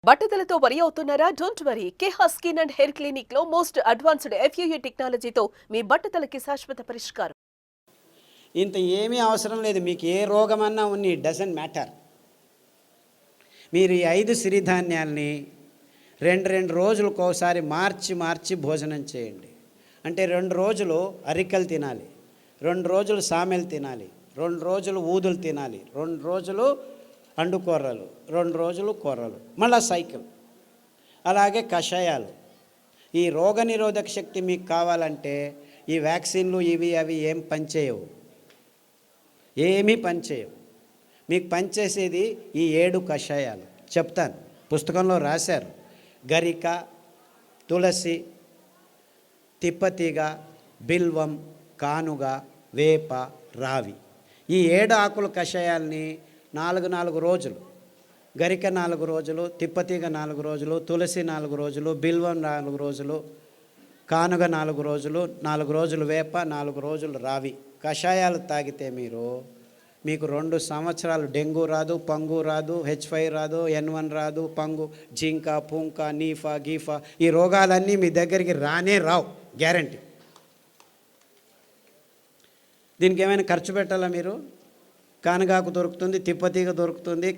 బట్టతలతో వరి అవుతున్నారా? Don't worry. Keha skin and hair clinic లో మోస్ట్ అడ్వాన్స్డ్ FUE టెక్నాలజీతో మీ బట్టతలకి శాశ్వత పరిష్కారం. ఇంత ఏమీ అవసరం లేదు. మీకు ఏ రోగమన్నా ఉన్ని డజంట్ మ్యాటర్. మీరు ఈ 5 సిరిధాన్యాల్ని రెండు రోజులకోసారి మార్చి భోజనం చేయండి. అంటే 2 రోజులు అరికలు తినాలి, 2 రోజులు సామెలు తినాలి, 2 రోజులు ఊదులు తినాలి, 2 రోజులు అండుకొర్రలు, 2 రోజులు కొర్రలు, మళ్ళా సైకిల్. అలాగే కషాయాలు. ఈ రోగనిరోధక శక్తి మీకు కావాలంటే ఈ వ్యాక్సిన్లు ఇవి అవి ఏం పనిచేయవు, ఏమీ పనిచేయవు. మీకు పనిచేసేది ఈ 7 కషాయాలు చెప్తాను, పుస్తకంలో రాశారు. గరిక, తులసి, తిప్పతీగ, బిల్వం, కానుగ, వేప, రావి. ఈ 7 ఆకుల కషాయాల్ని 4 రోజులు, గరిక 4 రోజులు, తిప్పతీగ 4 రోజులు, తులసి 4 రోజులు, బిల్వం 4 రోజులు, కానుగ 4 రోజులు, 4 రోజులు వేప, 4 రోజులు రావి కషాయాలు తాగితే మీకు 2 సంవత్సరాలు డెంగ్యూ రాదు, పంగు రాదు, H5 రాదు, N1 రాదు, పంగు, జింక, పుంక, నీఫా, గీఫా, ఈ రోగాలన్నీ మీ దగ్గరికి రానే రావు, గ్యారంటీ. దీనికి ఏమైనా ఖర్చు పెట్టాలా మీరు? కానగాకు దొరుకుతుంది, తిప్పతీగ దొరుకుతుంది,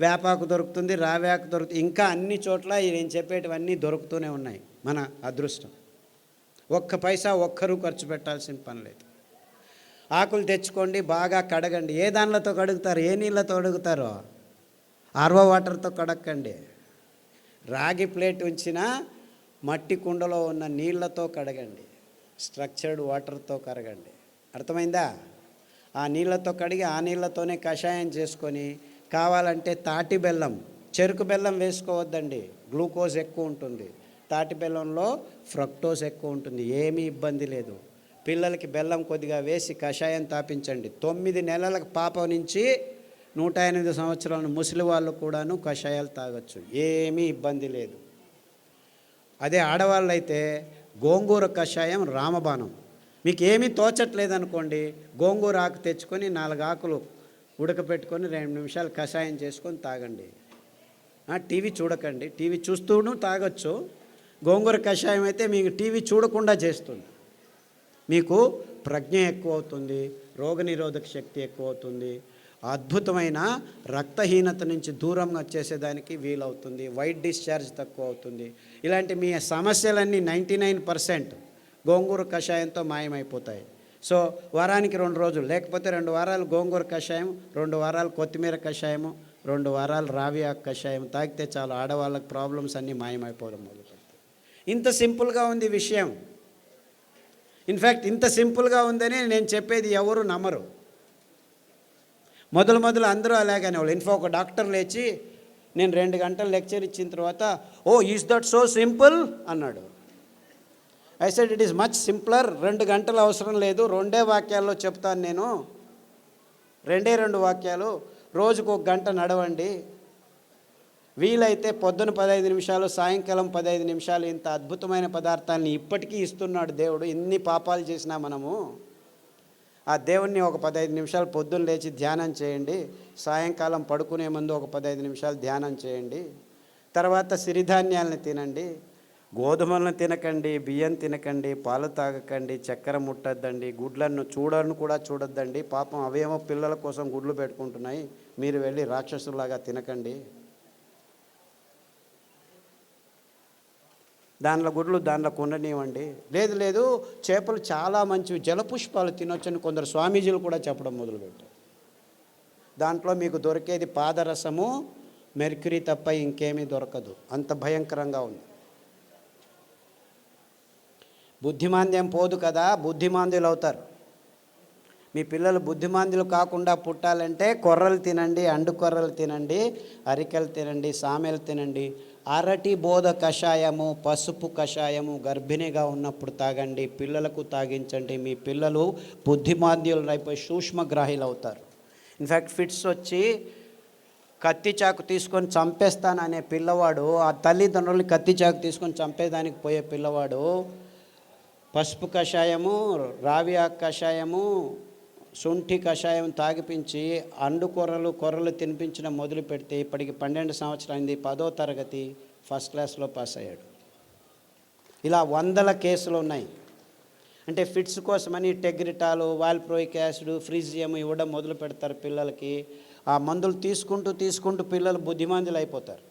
వేపాకు దొరుకుతుంది, రావేకు దొరుకుతుంది, ఇంకా అన్ని చోట్ల నేను చెప్పేటివన్నీ దొరుకుతూనే ఉన్నాయి. మన అదృష్టం. ఒక్క పైసా ఒక్కరూ ఖర్చు పెట్టాల్సిన పని లేదు. ఆకులు తెచ్చుకోండి, బాగా కడగండి. ఏ దానిలతో కడుగుతారు? ఏ నీళ్ళతో కడుగుతారో ఆర్వో వాటర్తో కడక్కండి. రాగి ప్లేట్ ఉంచిన మట్టి కుండలో ఉన్న నీళ్ళతో కడగండి, స్ట్రక్చర్డ్ వాటర్తో కడగండి. అర్థమైందా? ఆ నీళ్ళతో కడిగి ఆ నీళ్ళతోనే కషాయం చేసుకొని, కావాలంటే తాటి బెల్లం, చెరుకు బెల్లం వేసుకోవద్దండి, గ్లూకోజ్ ఎక్కువ ఉంటుంది. తాటి బెల్లంలో ఫ్రక్టోజ్ ఎక్కువ ఉంటుంది, ఏమీ ఇబ్బంది లేదు. పిల్లలకి బెల్లం కొద్దిగా వేసి కషాయం తాపించండి. 9 నెలల పాప నుంచి 108 సంవత్సరాల ముసలి వాళ్ళు కూడాను కషాయాలు తాగొచ్చు, ఏమీ ఇబ్బంది లేదు. అదే ఆడవాళ్ళు అయితే గోంగూర కషాయం రామబాణం. మీకు ఏమీ తోచట్లేదనుకోండి, గోంగూర ఆకు తెచ్చుకొని 4 ఆకులు ఉడకపెట్టుకొని 2 నిమిషాలు కషాయం చేసుకొని తాగండి. టీవీ చూడకండి, టీవీ చూస్తూను తాగొచ్చు. గోంగూర కషాయం అయితే మీకు టీవీ చూడకుండా చేస్తుంది. మీకు ప్రజ్ఞ ఎక్కువ అవుతుంది, రోగనిరోధక శక్తి ఎక్కువ అవుతుంది, అద్భుతమైన రక్తహీనత నుంచి దూరంగా వచ్చేసేదానికి వీలవుతుంది, వైట్ డిశ్చార్జ్ తక్కువ అవుతుంది. ఇలాంటి మీ సమస్యలన్నీ 99% గోంగూర కషాయంతో మాయమైపోతాయి. సో వారానికి 2 రోజులు, లేకపోతే 2 వారాలు గోంగూర కషాయం, 2 వారాలు కొత్తిమీర కషాయము, 2 వారాలు రావి ఆకు కషాయం తాగితే చాలు, ఆడవాళ్ళకి ప్రాబ్లమ్స్ అన్నీ మాయమైపోవడం మొదలుపెడతాయి. ఇంత సింపుల్గా ఉంది విషయం. ఇన్ఫ్యాక్ట్ ఇంత సింపుల్గా ఉందని నేను చెప్పేది ఎవరు నమ్మరు. మొదలు అందరూ అలాగనే వాళ్ళు. ఒక డాక్టర్ లేచి నేను 2 గంటలు లెక్చర్ ఇచ్చిన తర్వాత, ఓ ఈజ్ దట్ సో సింపుల్ అన్నాడు. I said it is much simpler. 2 గంటలు అవసరం లేదు, 2 వాక్యాల్లో చెప్తాను నేను. 2 వాక్యాలు. రోజుకు 1 గంట నడవండి, వీలైతే పొద్దున 15 నిమిషాలు, సాయంకాలం 15 నిమిషాలు. ఇంత అద్భుతమైన పదార్థాలని ఇప్పటికీ ఇస్తున్నాడు దేవుడు. ఎన్ని పాపాలు చేసినా మనము ఆ దేవుణ్ణి ఒక 15 నిమిషాలు పొద్దున్న లేచి ధ్యానం చేయండి, సాయంకాలం పడుకునే ముందు ఒక 15 నిమిషాలు ధ్యానం చేయండి. తర్వాత సిరిధాన్యాలను తినండి, గోధుమలను తినకండి, బియ్యం తినకండి, పాలు తాగకండి, చక్కెర ముట్టద్దండి, గుడ్లను కూడా చూడొద్దండి. పాపం అవేమో పిల్లల కోసం గుడ్లు పెట్టుకుంటున్నాయి, మీరు వెళ్ళి రాక్షసులాగా తినకండి. దానిలో గుడ్లు దానిలో కొండనివ్వండి. లేదు చేపలు చాలా మంచివి, జలపుష్పాలు తినొచ్చని కొందరు స్వామీజీలు కూడా చెప్పడం మొదలుపెట్టారు. దాంట్లో మీకు దొరికేది పాదరసము, మెర్క్యూరీ తప్ప ఇంకేమీ దొరకదు, అంత భయంకరంగా ఉంది. బుద్ధిమాంద్యం పోదు కదా, బుద్ధిమాంద్యులు అవుతారు. మీ పిల్లలు బుద్ధిమాంద్యులు కాకుండా పుట్టాలంటే కొర్రలు తినండి, అండుకొర్రలు తినండి, అరికెలు తినండి, సామెలు తినండి. అరటి బోధ కషాయము, పసుపు కషాయము గర్భిణిగా ఉన్నప్పుడు తాగండి, పిల్లలకు తాగించండి. మీ పిల్లలు బుద్ధిమాంద్యులు అయిపోయి సూక్ష్మగ్రాహీలు అవుతారు. ఇన్ఫ్యాక్ట్ ఫిట్స్ వచ్చి కత్తి చాకు తీసుకొని చంపేస్తాననే పిల్లవాడు, ఆ తల్లిదండ్రులు కత్తి చాకు తీసుకొని చంపేదానికి పోయే పిల్లవాడు పసుపు కషాయము, రావి ఆకు కషాయము, శుంఠి కషాయం తాగిపించి కొర్రలు తినిపించడం మొదలు పెడితే ఇప్పటికి 12 సంవత్సరాలైంది. 10వ తరగతి ఫస్ట్ క్లాస్లో పాస్ అయ్యాడు. ఇలా వందల కేసులు ఉన్నాయి. అంటే ఫిట్స్ కోసమని టెగ్రిటాలు, వాల్ప్రోయిక్ యాసిడ్, ఫ్రీజియం ఇవ్వడం మొదలు పెడతారు పిల్లలకి. ఆ మందులు తీసుకుంటూ పిల్లలు బుద్ధిమంతులు అయిపోతారు.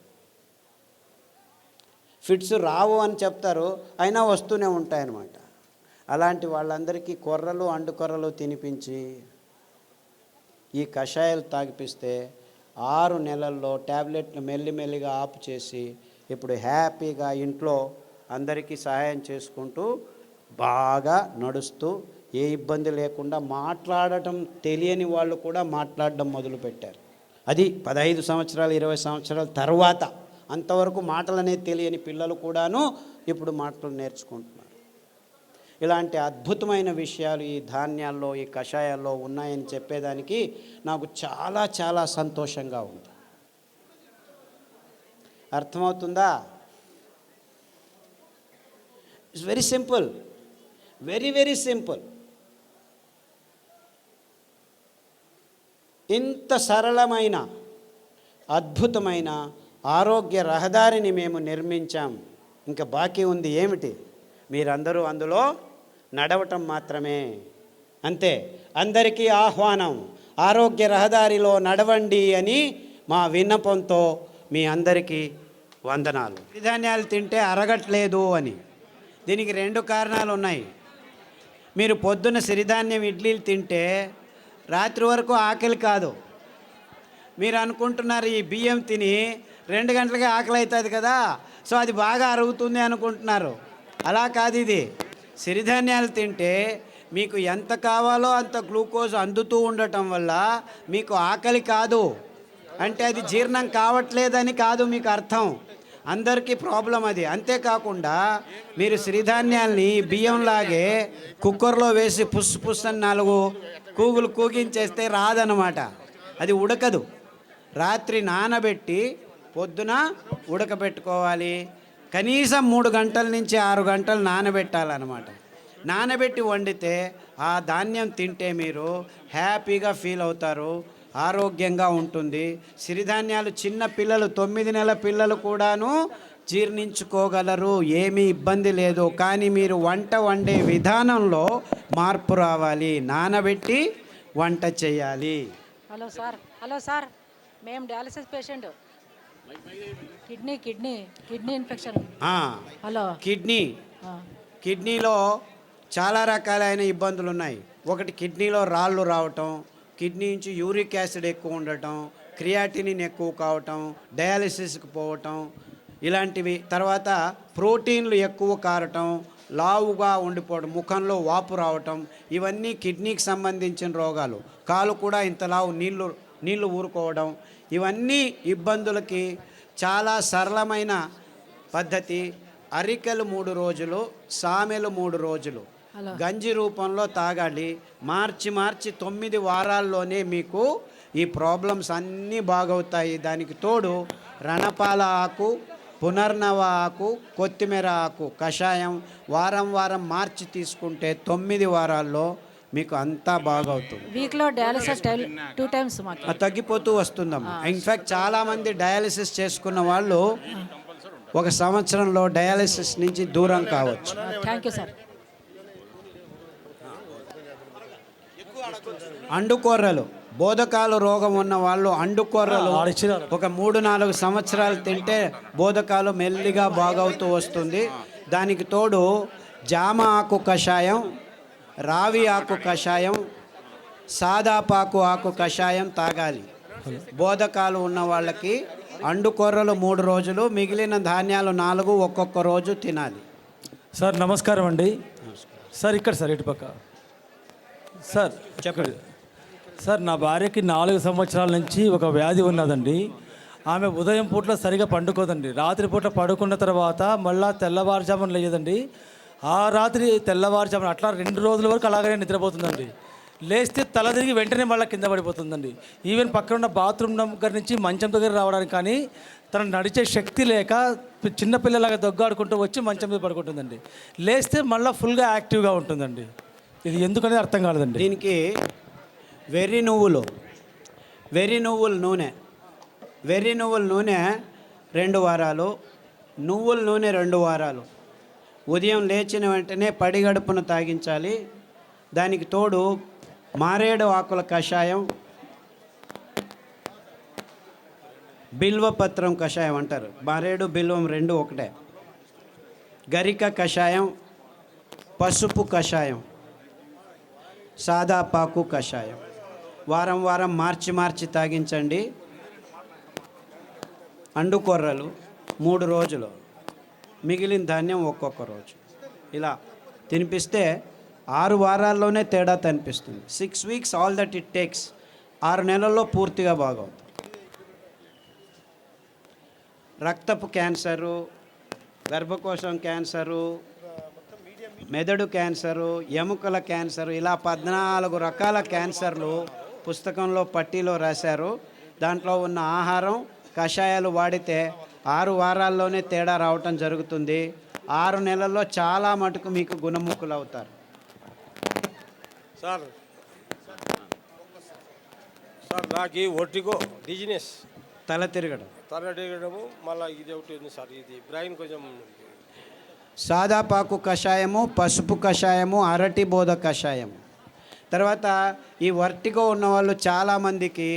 ఫిట్స్ రావు అని చెప్తారు, అయినా వస్తూనే ఉంటాయన్నమాట. అలాంటి వాళ్ళందరికీ కొర్రలు తినిపించి ఈ కషాయాలు తాగిపిస్తే 6 నెలల్లో ట్యాబ్లెట్లు మెల్లిమెల్లిగా ఆపు చేసి ఇప్పుడు హ్యాపీగా ఇంట్లో అందరికీ సహాయం చేసుకుంటూ బాగా నడుస్తూ ఏ ఇబ్బంది లేకుండా మాట్లాడటం తెలియని వాళ్ళు కూడా మాట్లాడడం మొదలుపెట్టారు. అది 15 సంవత్సరాలు 20 సంవత్సరాల తర్వాత. అంతవరకు మాటలు అనేది తెలియని పిల్లలు కూడాను ఇప్పుడు మాటలు నేర్చుకుంటున్నారు. ఇలాంటి అద్భుతమైన విషయాలు ఈ ధాన్యాల్లో, ఈ కషాయాల్లో ఉన్నాయని చెప్పేదానికి నాకు చాలా చాలా సంతోషంగా ఉంది. అర్థమవుతుందా? It's very simple, very very simple. ఇంత సరళమైన అద్భుతమైన ఆరోగ్య రహదారిని మేము నిర్మించాం. ఇంకా బాకీ ఉంది ఏమిటి? మీరందరూ అందులో నడవటం మాత్రమే. అంతే. అందరికీ ఆహ్వానం, ఆరోగ్య రహదారిలో నడవండి అని మా విన్నపంతో మీ అందరికీ వందనాలు. సిరిధాన్యాలు తింటే అరగట్లేదు అని దీనికి 2 కారణాలు ఉన్నాయి. మీరు పొద్దున్న సిరిధాన్యం ఇడ్లీలు తింటే రాత్రి వరకు ఆకలి కాదు. మీరు అనుకుంటున్నారు ఈ బియ్యం తిని 2 గంటలకే ఆకలి అవుతుంది కదా, సో అది బాగా అరుగుతుంది అనుకుంటున్నారు. అలా కాదు. ఇది సిరిధాన్యాలు తింటే మీకు ఎంత కావాలో అంత గ్లూకోజ్ అందుతూ ఉండటం వల్ల మీకు ఆకలి కాదు. అంటే అది జీర్ణం కావట్లేదని కాదు మీకు అర్థం. అందరికీ ప్రాబ్లం అది. అంతేకాకుండా మీరు సిరిధాన్యాల్ని బియ్యంలాగే కుక్కర్లో వేసి పుస్ అని 4 కూగులు కూగించేస్తే రాదనమాట. అది ఉడకదు. రాత్రి నానబెట్టి పొద్దున ఉడకబెట్టుకోవాలి. కనీసం 3 గంటల నుంచి 6 గంటలు నానబెట్టాలన్నమాట. నానబెట్టి వండితే ఆ ధాన్యం తింటే మీరు హ్యాపీగా ఫీల్ అవుతారు, ఆరోగ్యంగా ఉంటుంది. సిరిధాన్యాలు చిన్న పిల్లలు 9 నెలల పిల్లలు కూడాను జీర్ణించుకోగలరు, ఏమీ ఇబ్బంది లేదు. కానీ మీరు వంట వండే విధానంలో మార్పు రావాలి. నానబెట్టి వంట చేయాలి. హలో సార్, మేము dialysis patient. Kidney infection. Hello, కిడ్నీలో చాలా రకాలైన ఇబ్బందులు ఉన్నాయి. ఒకటి, కిడ్నీలో రాళ్ళు రావటం, కిడ్నీ నుంచి యూరిక్ యాసిడ్ ఎక్కువ ఉండటం, క్రియాటినిన్ ఎక్కువ కావటం, డయాలసిస్కి పోవటం ఇలాంటివి. తర్వాత ప్రోటీన్లు ఎక్కువ కారటం, లావుగా ఉండిపోవడం, ముఖంలో వాపు రావటం, ఇవన్నీ కిడ్నీకి సంబంధించిన రోగాలు. కాలు కూడా ఇంత లావు నీళ్లు ఊరుకోవడం, ఇవన్నీ ఇబ్బందులకి చాలా సరళమైన పద్ధతి. అరికెలు 3 రోజులు, సామెలు 3 రోజులు గంజి రూపంలో తాగాలి. మార్చి 9 వారాల్లోనే మీకు ఈ ప్రాబ్లమ్స్ అన్నీ బాగవుతాయి. దానికి తోడు రణపాల ఆకు, పునర్నవ ఆకు, కొత్తిమీర ఆకు కషాయం వారం మార్చి తీసుకుంటే 9 వారాల్లో మీకు అంతా బాగవుతుంది. వీక్లో డయాలసిస్ 2 టైమ్స్ తగ్గిపోతూ వస్తుందమ్మా. ఇన్ఫ్యాక్ట్ చాలామంది డయాలసిస్ చేసుకున్న వాళ్ళు 1 సంవత్సరంలో డయాలసిస్ నుంచి దూరం కావచ్చు. Thank you sir. అండుకొర్రలు, బోధకాలు రోగం ఉన్న వాళ్ళు అండుకొర్రలు ఒక 3-4 సంవత్సరాలు తింటే బోధకాలు మెల్లిగా బాగవుతూ వస్తుంది. దానికి తోడు జామ ఆకు కషాయం, రావి ఆకు కషాయం, సాదాపాకు ఆకు కషాయం తాగాలి. బోధకాలు ఉన్న వాళ్ళకి అండుకొర్రలు 3 రోజులు, మిగిలిన ధాన్యాలు 4 ఒక్కొక్క రోజు తినాలి. సార్ నమస్కారం అండి. సార్ ఇక్కడ సార్ ఇటుపక్క సార్ చెప్పండి సార్. నా భార్యకి 4 సంవత్సరాల నుంచి ఒక వ్యాధి ఉన్నదండి. ఆమె ఉదయం పూట సరిగా పండుకోదండి. రాత్రి పూట పడుకున్న తర్వాత మళ్ళీ తెల్లవారుజామున లేదండి. ఆ రాత్రి తెల్లవారుజామున అట్లా 2 రోజుల వరకు అలాగనే నిద్రపోతుందండి. లేస్తే తల తిరిగి వెంటనే మళ్ళీ కింద పడిపోతుందండి. ఈవెన్ పక్కన ఉన్న బాత్రూమ్ దగ్గర నుంచి మంచం దగ్గర రావడానికి కానీ తను నడిచే శక్తి లేక చిన్నపిల్లలాగా దొగ్గాడుకుంటూ వచ్చి మంచం మీద పడుకుంటుందండి. లేస్తే మళ్ళీ ఫుల్గా యాక్టివ్గా ఉంటుందండి. ఇది ఎందుకనేది అర్థం కాలేదండి. దీనికి వెర్రి నువ్వుల నూనె, వెర్రి నువ్వుల నూనె 2 వారాలు, నువ్వుల నూనె 2 వారాలు. ఉదయం లేచిన వెంటనే పడిగడుపున తాగించాలి. దానికి తోడు మారేడు ఆకుల కషాయం, బిల్వపత్రం కషాయం అంటారు. మారేడు బిల్వం 2 ఒకటే. గరిక కషాయం, పసుపు కషాయం, సాదాపాకు కషాయం. వారం వారం మార్చి తాగించండి. అండుకొర్రలు 3 రోజులు, మిగిలిన ధాన్యం ఒక్కొక్క రోజు. ఇలా తినిపిస్తే 6 వారాల్లోనే తేడా కనిపిస్తుంది. 6 weeks all that it takes. 6 నెలల్లో పూర్తిగా బాగవుతుంది. రక్తపు క్యాన్సరు, గర్భకోశం క్యాన్సరు, మెదడు క్యాన్సరు, ఎముకల క్యాన్సరు, ఇలా 14 రకాల క్యాన్సర్లు పుస్తకంలో పట్టీలో రాశారు. దాంట్లో ఉన్న ఆహారం, కషాయాలు వాడితే 6 వారాల్లోనే తేడా రావటం జరుగుతుంది. 6 నెలల్లో చాలా మటుకు మీకు గుణముఖులు అవుతారు. సార్ నాకు ఒట్టిగో డిజినెస్, తల తిరగడం, మళ్ళీ ఇది ఒకటి ఉంది సార్, ఇది బ్రెయిన్ కొంచెం. సాదాపాకు కషాయము, పసుపు కషాయము, అరటి బోధ కషాయము. తర్వాత ఈ వర్టిగో ఉన్నవాళ్ళు చాలామందికి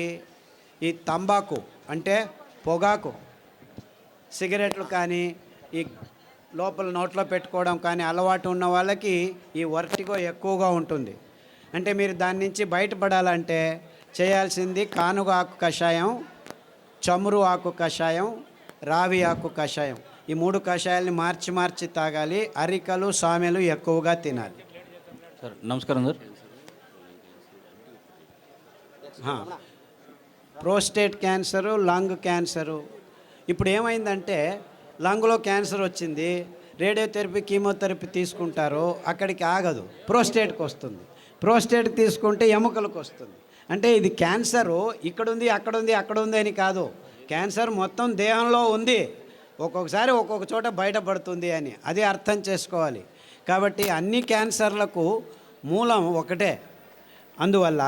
ఈ తంబాకు అంటే పొగాకు, సిగరెట్లు కానీ ఈ లోపల నోట్లో పెట్టుకోవడం కానీ అలవాటు ఉన్న వాళ్ళకి ఈ వర్టిగో ఎక్కువగా ఉంటుంది. అంటే మీరు దాని నుంచి బయటపడాలంటే చేయాల్సింది కానుగ ఆకు కషాయం, చమురు ఆకు కషాయం, రావి ఆకు కషాయం. ఈ 3 కషాయాలని మార్చి తాగాలి. అరికలు, సామెలు ఎక్కువగా తినాలి. సార్ నమస్కారం sir. Prostate cancer, lung cancer. ఇప్పుడు ఏమైందంటే లంగ్లో క్యాన్సర్ వచ్చింది, రేడియోథెరపీ, కీమోథెరపీ తీసుకుంటారు, అక్కడికి ఆగదు, ప్రోస్టేట్కి వస్తుంది. ప్రోస్టేట్కి తీసుకుంటే ఎముకలకు వస్తుంది. అంటే ఇది క్యాన్సరు ఇక్కడుంది, అక్కడుంది అని కాదు. క్యాన్సర్ మొత్తం దేహంలో ఉంది, ఒక్కొక్కసారి ఒక్కొక్క చోట బయటపడుతుంది అని అది అర్థం చేసుకోవాలి. కాబట్టి అన్ని క్యాన్సర్లకు మూలం ఒకటే. అందువల్ల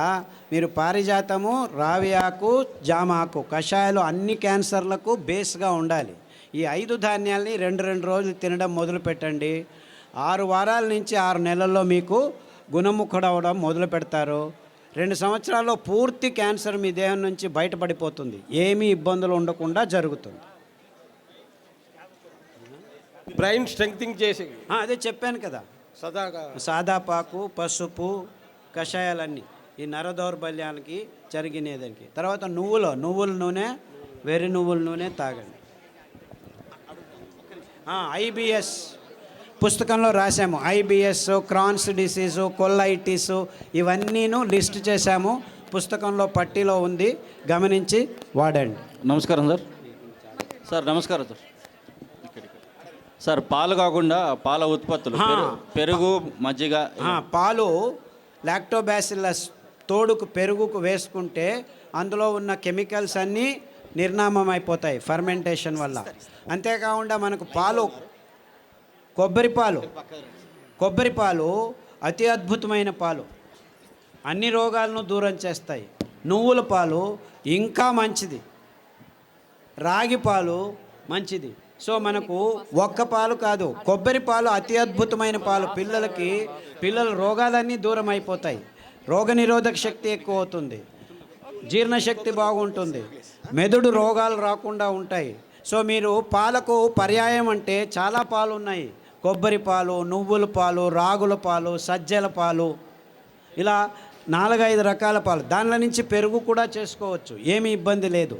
మీరు పారిజాతము, రావి ఆకు, జామాకు కషాయాలు అన్ని క్యాన్సర్లకు బేస్గా ఉండాలి. ఈ 5 ధాన్యాల్ని 2 రోజులు తినడం మొదలు పెట్టండి. 6 వారాల నుంచి 6 నెలల్లో మీకు గుణముఖుడవడం మొదలు పెడతారు. 2 సంవత్సరాల్లో పూర్తి క్యాన్సర్ మీ దేహం నుంచి బయటపడిపోతుంది. ఏమీ ఇబ్బందులు ఉండకుండా జరుగుతుంది. బ్రెయిన్ స్ట్రెంగ్తింగ్ చేసి అదే చెప్పాను కదా, సాదాపాకు, పసుపు కషాయాలన్నీ ఈ నర దౌర్బల్యానికి జరిగినదానికి. తర్వాత నువ్వుల నూనె, వెర్రి నువ్వుల నూనె తాగండి. ఐబిఎస్ పుస్తకంలో రాసాము. ఐబిఎస్, క్రాన్స్ డిసీజు, కొల్లైటిస్ ఇవన్నీను లిస్ట్ చేశాము. పుస్తకంలో పట్టీలో ఉంది, గమనించి వాడండి. నమస్కారం సార్. సార్ నమస్కారం సార్. సార్ పాలు కాకుండా పాల ఉత్పత్తులు, పెరుగు, మజ్జిగ. పాలు లాక్టోబాసిల్లస్ తోడుకు పెరుగుకు వేసుకుంటే అందులో ఉన్న కెమికల్స్ అన్నీ నిర్నామం అయిపోతాయి ఫర్మెంటేషన్ వల్ల. అంతేకాకుండా మనకు పాలు, కొబ్బరి పాలు అతి అద్భుతమైన పాలు, అన్ని రోగాలను దూరం చేస్తాయి. నువ్వుల పాలు ఇంకా మంచిది, రాగి పాలు మంచిది. సో మనకు ఒక్క పాలు కాదు, కొబ్బరి పాలు అతి అద్భుతమైన పాలు. పిల్లల రోగాలన్నీ దూరం అయిపోతాయి, రోగనిరోధక శక్తి ఎక్కువ అవుతుంది, జీర్ణశక్తి బాగుంటుంది, మెదడు రోగాలు రాకుండా ఉంటాయి. సో మీరు పాలకు పర్యాయం అంటే చాలా పాలు ఉన్నాయి. కొబ్బరి పాలు, నువ్వుల పాలు, రాగుల పాలు, సజ్జల పాలు, ఇలా 4-5 రకాల పాలు. దానిలో నుంచి పెరుగు కూడా చేసుకోవచ్చు, ఏమీ ఇబ్బంది లేదు.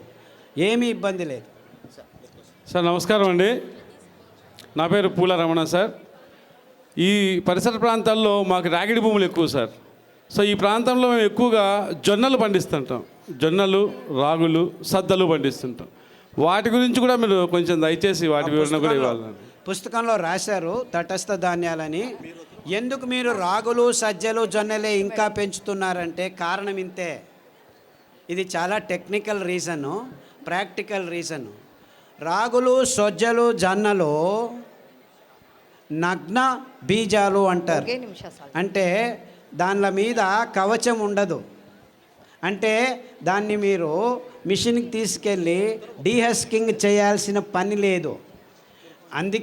సార్ నమస్కారం అండి. నా పేరు పూల రమణ సార్. ఈ పరిసర ప్రాంతాల్లో మాకు రాగిడి భూములు ఎక్కువ సార్. సో ఈ ప్రాంతంలో మేము ఎక్కువగా జొన్నలు పండిస్తుంటాం. జొన్నలు, రాగులు, సద్దలు పండిస్తుంటాం. వాటి గురించి కూడా మీరు కొంచెం దయచేసి వాటి వివరణ కూడా ఇవ్వాలి. పుస్తకంలో రాశారు తటస్థ ధాన్యాలని. ఎందుకు మీరు రాగులు, సజ్జలు, జొన్నలే ఇంకా పెంచుతున్నారంటే కారణం ఇంతే. ఇది చాలా టెక్నికల్ రీజను, ప్రాక్టికల్ రీజను. రాగులు, సజ్జలు, జొన్నలు నగ్న బీజాలు అంటారు. అంటే దానిల మీద కవచం ఉండదు. అంటే దాన్ని మీరు మిషన్కి తీసుకెళ్ళి డీహస్కింగ్ చేయాల్సిన పని లేదు. అందుకే